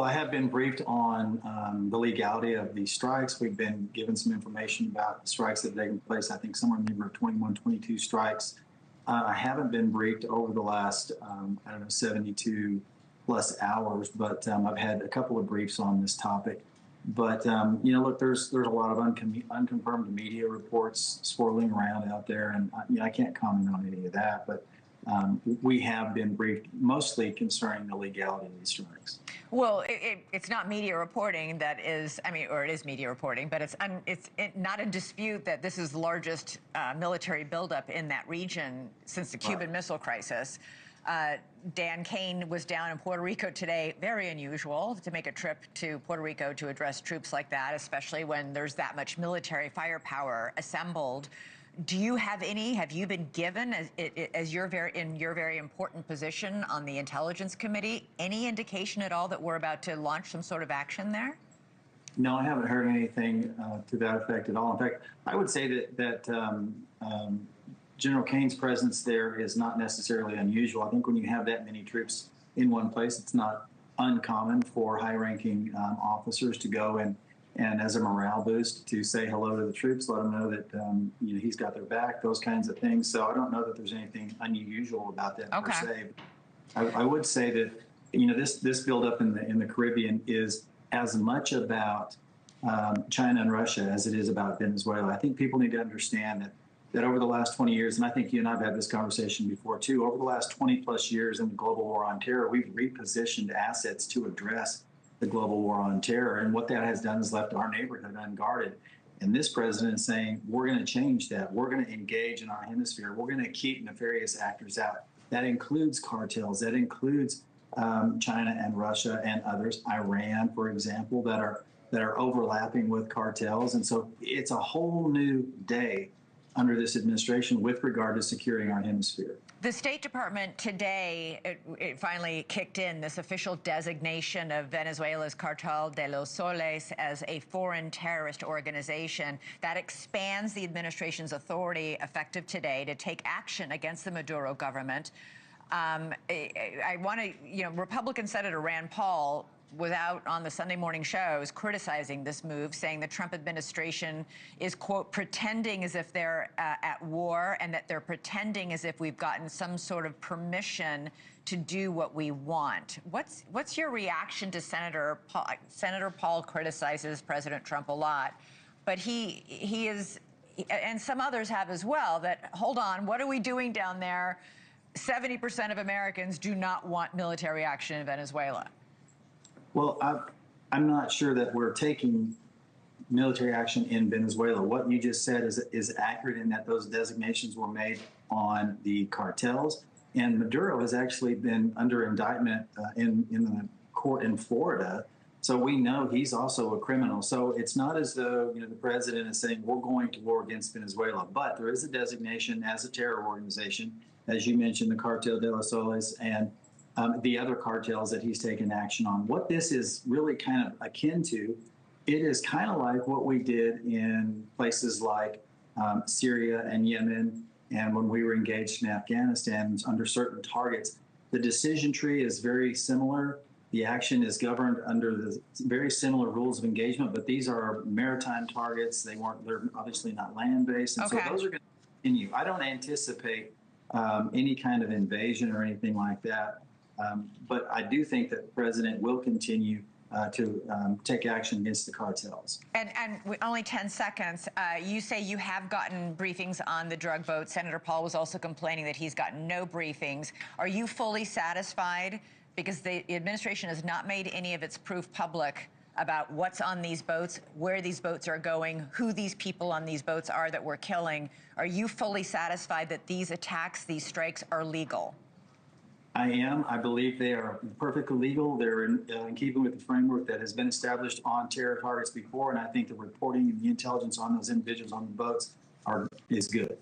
I have been briefed on the legality of these strikes. We've been given some information about the strikes that have taken place. I think somewhere in the neighborhood of 21, 22 strikes. I haven't been briefed over the last, 72 plus hours, but I've had a couple of briefs on this topic. But, look, there's a lot of unconfirmed media reports swirling around out there, and I can't comment on any of that. But we have been briefed mostly concerning the legality of these strikes. Well, it's not media reporting that is, or it is media reporting, but it's not in dispute that this is the largest military buildup in that region since the Cuban Missile Crisis. Dan Kane was down in Puerto Rico today. Very unusual to make a trip to Puerto Rico to address troops like that, especially when there's that much military firepower assembled. Do you have any? Have you been given, as you're in your very important position on the Intelligence Committee, any indication at all that we're about to launch some sort of action there? No, I haven't heard anything to that effect at all. In fact, I would say that General Kane's presence there is not necessarily unusual. I think when you have that many troops in one place, it's not uncommon for high-ranking officers to go and as a morale boost to say hello to the troops, let them know that he's got their back, those kinds of things. So I don't know that there's anything unusual about that per se. I would say that this buildup in the Caribbean is as much about China and Russia as it is about Venezuela. I think people need to understand that over the last 20 years, and I think you and I have had this conversation before too, over the last 20 plus years in the global war on terror, we've repositioned assets to address the global war on terror. And what that has done is left our neighborhood unguarded. And this president is saying, we're going to change that. We're going to engage in our hemisphere. We're going to keep nefarious actors out. That includes cartels. That includes China and Russia and others, Iran, for example, that are overlapping with cartels. And so it's a whole new day under this administration with regard to securing our hemisphere. The State Department today, it finally kicked in this official designation of Venezuela's Cartel de los Soles as a foreign terrorist organization. That expands the administration's authority effective today to take action against the Maduro government. I want to, Republican Senator Rand Paul was out on the Sunday morning shows criticizing this move, saying the Trump administration is, quote, pretending as if they're at war and that they're pretending as if we've gotten some sort of permission to do what we want. What's your reaction to Senator Paul? Senator Paul criticizes President Trump a lot, but he is, and some others have as well, that, hold on, what are we doing down there? 70% of Americans do not want military action in Venezuela. Well, I'm not sure that we're taking military action in Venezuela. What you just said is accurate in that those designations were made on the cartels. And Maduro has actually been under indictment in the court in Florida. So we know he's also a criminal. So it's not as though the president is saying we're going to war against Venezuela. But there is a designation as a terror organization, as you mentioned, the Cartel de los Soles and the other cartels that he's taken action on. What this is really kind of akin to, it is kind of like what we did in places like Syria and Yemen, and when we were engaged in Afghanistan under certain targets. The decision tree is very similar. The action is governed under the very similar rules of engagement, but these are maritime targets. They're obviously not land-based, and so those are going to continue. I don't anticipate any kind of invasion or anything like that. But I do think that the president will continue to take action against the cartels. And with only 10 seconds, you say you have gotten briefings on the drug boat. Senator Paul was also complaining that he's gotten no briefings. Are you fully satisfied? Because the administration has not made any of its proof public about what's on these boats, where these boats are going, who these people on these boats are that we're killing. Are you fully satisfied that these attacks, these strikes are legal? I am. I believe they are perfectly legal. They're in keeping with the framework that has been established on terror targets before, and I think the reporting and the intelligence on those individuals on the boats is good.